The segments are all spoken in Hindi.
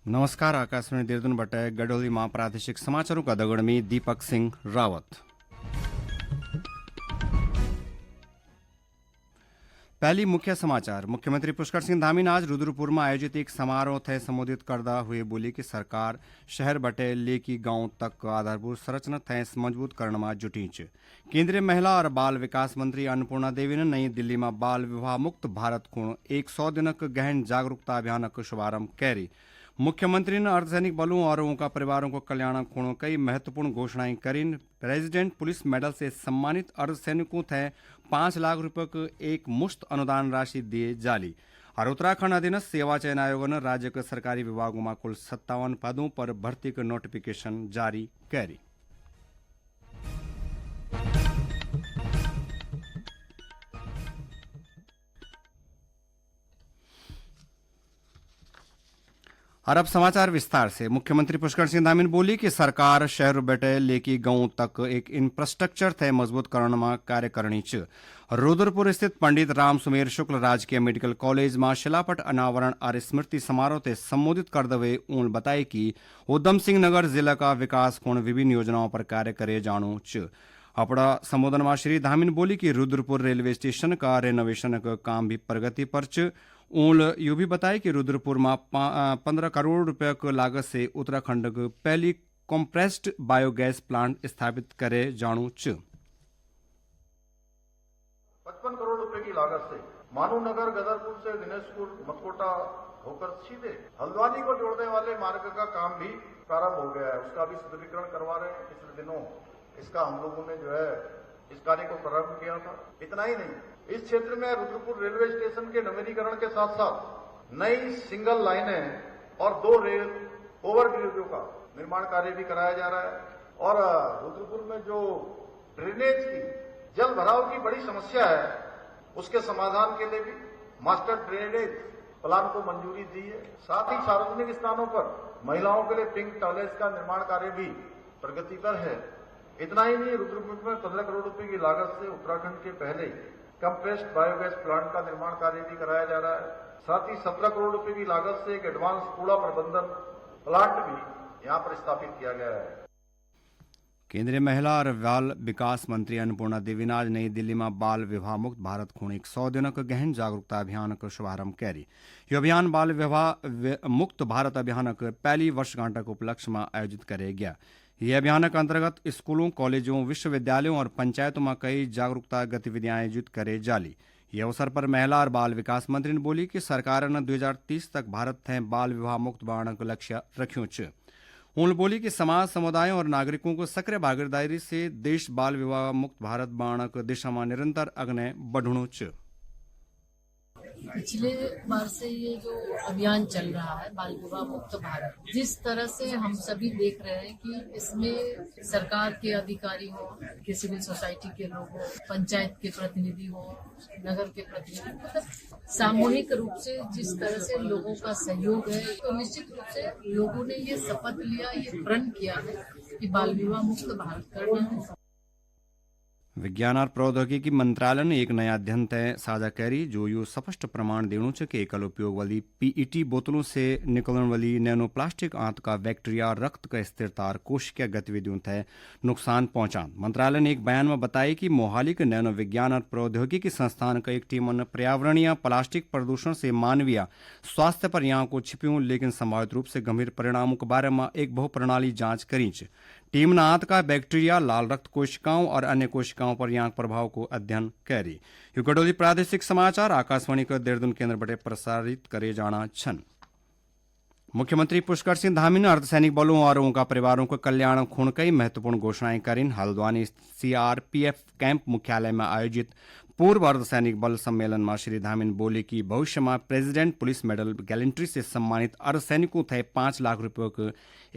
नमस्कार आकाशवाणी देहरादून बटे गडोली मां प्रादेशिक समाचारों का दगड़ में दीपक सिंह रावत। पहली मुख्य समाचार। मुख्यमंत्री पुष्कर सिंह धामी ने आज रुद्रपुर में आयोजित एक समारोह थे संबोधित करदा हुए बोली कि सरकार शहर बटे लेकी गांव तक आधारभूत संरचना थे मजबूत करने में जुटी छ। केंद्रीय महिला और बाल विकास मंत्री अन्नपूर्णा देवी ने नई दिल्ली में बाल विवाह मुक्त भारत को 100 दिनक गहन जागरूकता अभियान का शुभारंभ कैरी। मुख्यमंत्री ने अर्धसैनिक बलों और उनका परिवारों को कल्याण को कई महत्वपूर्ण घोषणाएं करीन। प्रेसिडेंट पुलिस मेडल से सम्मानित अर्धसैनिकों थे 5 लाख रुपए को एक मुश्त अनुदान राशि दिए जाली। और उत्तराखंड अधीनस्थ सेवा चयन आयोग ने राज्य के सरकारी विभागों में कुल 57 पदों पर भर्ती का नोटिफिकेशन जारी करी। और अब समाचार विस्तार से। मुख्यमंत्री पुष्कर सिंह धामी ने बोली कि सरकार शहर बटे लेकी गांव तक एक इंफ्रास्ट्रक्चर थे मजबूत करने में कार्य करनी छ। रुद्रपुर स्थित पंडित राम सुमेर शुक्ल राजकीय मेडिकल कॉलेज में शिलापट अनावरण और स्मृति समारोह से संबोधित करते हुए उन्होंने बताया कि उधम सिंह नगर जिला का विकास को विभिन्न योजनाओं पर कार्य करे जानो छ। अपना संबोधन में श्री धामी ने बोली कि रुद्रपुर रेलवे स्टेशन का रेनोवेशन का काम भी प्रगति पर छ। उन्होंने यू भी बताया कि रुद्रपुर में 15 करोड़ रुपए की लागत से उत्तराखंड की पहली कॉम्प्रेस्ड बायोगैस प्लांट स्थापित करे जानु छ। 55 करोड़ रुपए की लागत से मानूनगर गदरपुर से दिनेशपुर मतकोटा होकर सीधे हल्द्वानी को जोड़ने वाले मार्ग का काम भी प्रारंभ हो गया है। उसका भी सुदृढ़ीकरण करवा रहे हैं। पिछले दिनों इसका हम लोगों ने जो है इस कार्य को प्रारंभ किया था। इतना ही नहीं, इस क्षेत्र में रुद्रपुर रेलवे स्टेशन के नवीनीकरण के साथ साथ नई सिंगल लाइनें और 2 रेल ओवरब्रिजों का निर्माण कार्य भी कराया जा रहा है। और रुद्रपुर में जो ड्रेनेज की जल भराव की बड़ी समस्या है, उसके समाधान के लिए भी मास्टर ड्रेनेज प्लान को मंजूरी दी है। साथ ही सार्वजनिक स्थानों पर महिलाओं के लिए पिंक टॉयलेट्स का निर्माण कार्य भी प्रगति पर है। इतना ही नहीं, रुद्रपुर में 15 करोड़ रुपए की लागत से उत्तराखंड के पहले कंप्रेस्ड बायोगैस प्लांट का निर्माण कार्य भी कराया जा रहा है। साथ ही 17 करोड़ रुपए की लागत से एक एडवांस कूड़ा प्रबंधन प्लांट भी यहां पर स्थापित किया गया है। केंद्रीय महिला और बाल विकास मंत्री अन्नपूर्णा देवी ने आज नई दिल्ली में बाल विवाह मुक्त भारत को 100 दिनों का गहन जागरूकता अभियान का शुभारंभ करी। यह अभियान बाल विवाह मुक्त भारत अभियान के पहली वर्षगांठ के उपलक्ष्य में आयोजित किया गया। यह अभियान के अंतर्गत स्कूलों, कॉलेजों, विश्वविद्यालयों और पंचायतों में कई जागरूकता गतिविधियां आयोजित करे जाली। यह अवसर पर महिला और बाल विकास मंत्री ने बोली कि सरकार ने 2030 तक भारत थे बाल विवाह मुक्त बनाने का लक्ष्य रखियो छ। उन्होंने बोली कि समाज, समुदायों और नागरिकों को सक्रिय भागीदारी से देश बाल विवाह मुक्त भारत बनाने की दिशा में निरंतर अग्ने बढ़नो छ। पिछले बार से ये जो अभियान चल रहा है बाल विवाह मुक्त भारत, जिस तरह से हम सभी देख रहे हैं कि इसमें सरकार के अधिकारी हो, कि सिविल सोसाइटी के लोग हो, पंचायत के प्रतिनिधि हो, नगर के प्रतिनिधि, मतलब सामूहिक रूप से जिस तरह से लोगों का सहयोग है, तो निश्चित रूप से लोगों ने ये शपथ लिया, ये प्रण किया है कि बाल विवाह मुक्त भारत करना है। विज्ञान और प्रौद्योगिकी मंत्रालय ने एक नया अध्ययन तय साझा करी जो यू स्पष्ट प्रमाण देणु छ कि एकल उपयोग वाली पीईटी बोतलों से निकलने वाली नैनो प्लास्टिक आंत का बैक्टीरिया और रक्त का स्थिरता और कोशिकीय गतिविधियों तय नुकसान पहुंचान। मंत्रालय ने एक बयान में बताया कि मोहाली के नैनो विज्ञान और प्रौद्योगिकी संस्थान का एक टीम ने पर्यावरणीय प्लास्टिक प्रदूषण से मानवीय स्वास्थ्य पर यहाँ को छिपियों लेकिन संभावित रूप से गंभीर परिणामों के बारे में एक बहुप्रणाली जांच करी। टीम ने आंत का बैक्टीरिया, लाल रक्त कोशिकाओं और अन्य कोशिकाओं पर यहाँ प्रभाव को अध्ययन करी। युगडोली प्रादेशिक समाचार आकाशवाणी के देहरादून केंद्र बटे प्रसारित करे जाना छन। मुख्यमंत्री पुष्कर सिंह धामी ने अर्धसैनिक बलों और उनका परिवारों के कल्याण खूण कई महत्वपूर्ण घोषणाएं करीन। हल्द्वानी सीआरपीएफ कैंप मुख्यालय में आयोजित पूर्व अर्धसैनिक बल सम्मेलन में श्री धामी ने बोले कि भविष्य में प्रेसिडेंट पुलिस मेडल गैलेंट्री से सम्मानित अर्धसैनिकों थे 5 लाख रुपए के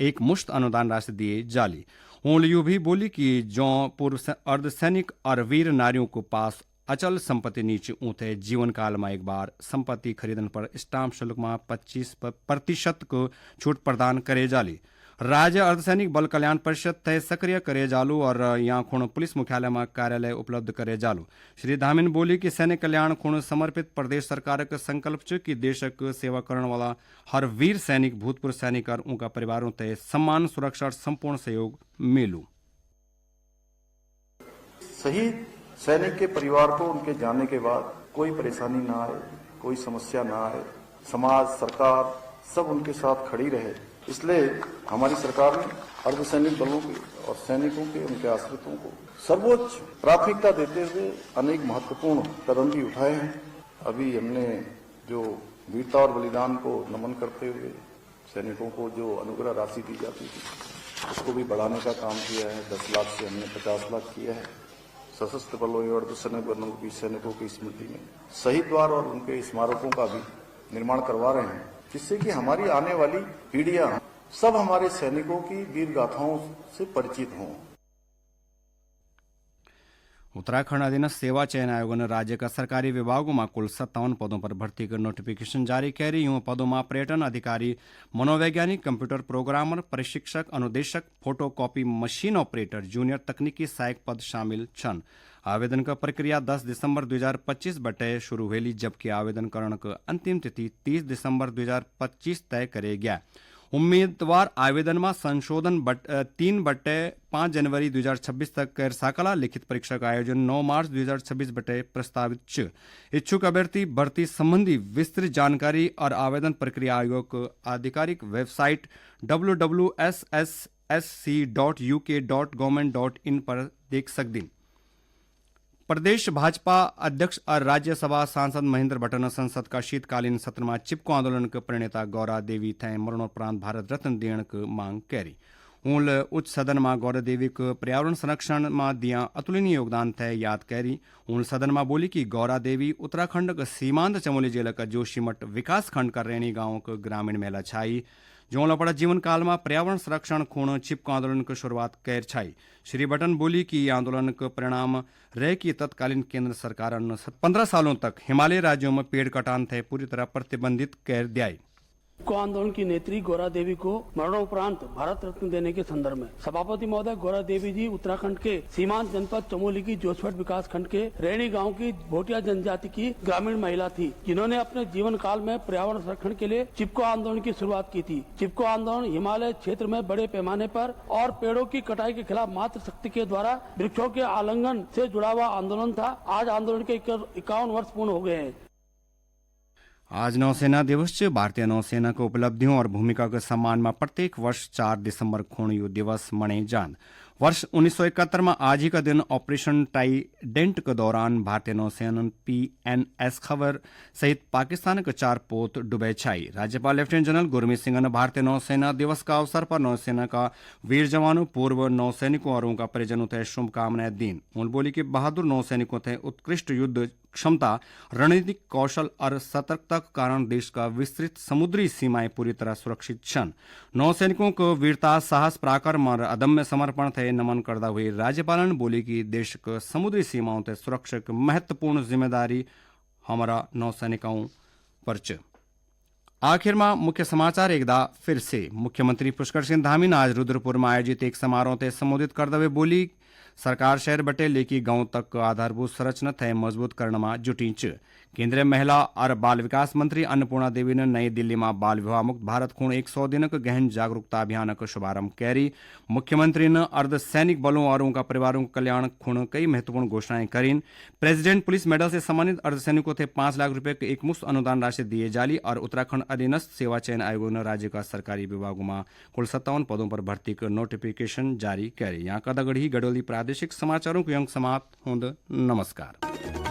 एक मुश्त अनुदान राशि दिए जाली। उन्होंने यू भी बोली कि जो पूर्व अर्धसैनिक और वीर नारियों को पास अचल संपत्ति नीचे ऊंचे जीवन काल में एक बार संपत्ति खरीदने पर स्टाम्प शुल्क में 25% को छूट प्रदान करे जाली। राज्य अर्धसैनिक बल कल्याण परिषद तय सक्रिय करे जालू और यहाँ खुण पुलिस मुख्यालय में कार्यालय उपलब्ध करे जालू। श्री धामिन बोली कि सैनिक कल्याण खुण समर्पित प्रदेश सरकार का संकल्प छ कि देशक सेवा करने वाला हर वीर सैनिक, भूतपूर्व सैनिक और उनका परिवारों तय सम्मान, सुरक्षा और संपूर्ण सहयोग मिलू। शहीद सैनिक के परिवार को उनके जाने के बाद कोई परेशानी ना आए, कोई समस्या ना आए, समाज, सरकार सब उनके साथ खड़ी रहे, इसलिए हमारी सरकार ने अर्धसैनिक बलों के और सैनिकों के, उनके आश्रितों को सर्वोच्च प्राथमिकता देते हुए अनेक महत्वपूर्ण कदम भी उठाए हैं। अभी हमने जो वीरता और बलिदान को नमन करते हुए सैनिकों को जो अनुग्रह राशि दी जाती थी उसको भी बढ़ाने का काम किया है। 10 लाख से हमने 50 लाख किया है। सशस्त्र बलों और अर्धसैनिक बलों की सैनिकों की स्मृति में शहीद द्वार और उनके स्मारकों का भी निर्माण करवा रहे हैं, जिससे कि हमारी आने वाली पीढ़ियां सब हमारे सैनिकों की वीर गाथाओं से परिचित हों। उत्तराखंड अधीनस्थ सेवा चयन आयोग ने राज्य का सरकारी विभागों में कुल 57 पदों पर भर्ती कर नोटिफिकेशन जारी करी। यूं पदों में पर्यटन अधिकारी, मनोवैज्ञानिक, कंप्यूटर प्रोग्रामर, प्रशिक्षक, अनुदेशक, फोटोकॉपी मशीन ऑपरेटर, जूनियर तकनीकी सहायक पद शामिल छन। आवेदन का प्रक्रिया 10 दिसंबर 2025 बटे शुरू हुई, जबकि आवेदन करने की अंतिम तिथि 30 दिसंबर 2025 तय करे गया। उम्मीदवार आवेदन में संशोधन 3/5 जनवरी 2026 तक कर सकला। लिखित परीक्षा का आयोजन 9 मार्च 2026 बटे प्रस्तावित छ। इच्छुक अभ्यर्थी भर्ती संबंधी विस्तृत जानकारी और आवेदन प्रक्रिया आयोग की आधिकारिक वेबसाइट www.ssc.uk.government.in पर देख सकते। प्रदेश भाजपा अध्यक्ष और राज्यसभा सांसद महेंद्र भट्ट संसद का शीतकालीन सत्र में चिपको आंदोलन के प्रणेता गौरा देवी थे मरणोपरांत भारत रत्न देने की मांग करी। उन उच्च सदन में गौरा देवी को पर्यावरण संरक्षण में दिया अतुलनीय योगदान थे याद करी। उन सदन में बोली कि गौरा देवी उत्तराखंड के सीमांत चमोली जिले का जोशीमठ विकास खंड का रैनी गांव के ग्रामीण महिला छाई, जो लपड़ा जीवन काल में पर्यावरण संरक्षण खूण चिपको आंदोलन की शुरुआत कर छाई। श्री बटन बोली कि आंदोलन का परिणाम रहे कि तत्कालीन केंद्र सरकार 15 सालों तक हिमालय राज्यों में पेड़ कटान थे पूरी तरह प्रतिबंधित कर दिया। चिपको आंदोलन की नेत्री गौरा देवी को मरणोपरांत भारत रत्न देने के संदर्भ में सभापति महोदय गौरा देवी जी उत्तराखंड के सीमांत जनपद चमोली की जोशीमठ विकास खंड के रैनी गांव की भोटिया जनजाति की ग्रामीण महिला थी, जिन्होंने अपने जीवन काल में पर्यावरण संरक्षण के लिए चिपको आंदोलन की शुरुआत की थी। चिपको आंदोलन हिमालय क्षेत्र में बड़े पैमाने पर और पेड़ों की कटाई के खिलाफ मातृ शक्ति के द्वारा वृक्षों के आलिंगन से जुड़ा हुआ आंदोलन था। आज आंदोलन के 51 वर्ष पूर्ण हो गए हैं। आज नौसेना दिवस। भारतीय नौसेना की उपलब्धियों और भूमिका के सम्मान में प्रत्येक वर्ष 4 दिसंबर खूण यु दिवस मने जान। वर्ष 1971 में आज ही का दिन ऑपरेशन टाइडेंट के दौरान भारतीय नौसेना PNS खबर सहित पाकिस्तान के 4 पोत डुबे छाई। राज्यपाल लेफ्टिनेंट जनरल गुरमीत सिंह ने भारतीय नौसेना दिवस का अवसर पर नौसेना का वीर जवानों, पूर्व नौसैनिकों और उनका परिजनों थे शुभकामनाएं दी। उन्होंने बोली कि बहादुर नौसैनिकों थे उत्कृष्ट युद्ध क्षमता, रणनीतिक कौशल और सतर्कता के कारण देश का विस्तृत समुद्री सीमाएं पूरी तरह सुरक्षित छन। नौसैनिकों को वीरता, साहस, पराक्रम और अदम्य समर्पण थे नमन करता हुए राज्यपाल ने बोली कि देश के समुद्री सीमाओं से सुरक्षा की महत्वपूर्ण जिम्मेदारी हमारा नौसैनिकों पर छ। आखिर में मुख्य समाचार एकदा फिर से। मुख्यमंत्री पुष्कर सिंह धामी ने आज रुद्रपुर में आयोजित एक समारोह से संबोधित करते हुए बोली, सरकार शहर बटे लेकी गांव तक आधारभूत संरचना थे मजबूत करने में जुटी छ। केंद्रीय महिला और बाल विकास मंत्री अन्नपूर्णा देवी ने नई दिल्ली में बाल विवाह मुक्त भारत खूण 100 दिन के गहन जागरूकता अभियान का शुभारंभ करी। मुख्यमंत्री ने अर्धसैनिक बलों और उनका परिवारों के कल्याण खूण कई महत्वपूर्ण घोषणाएं करी। प्रेसिडेंट पुलिस मेडल से सम्मानित अर्धसैनिकों थे 5 लाख रुपए के एक मुफ्त अनुदान राशि दिए जाली। और उत्तराखंड अधीनस्थ सेवा चयन आयोग ने राज्य का सरकारी विभागों में कुल 57 पदों पर भर्ती कर नोटिफिकेशन जारी करी। यहाँ कदागढ़ी गडोली प्रादेशिक समाचारों के अंक समाप्त होंद। नमस्कार।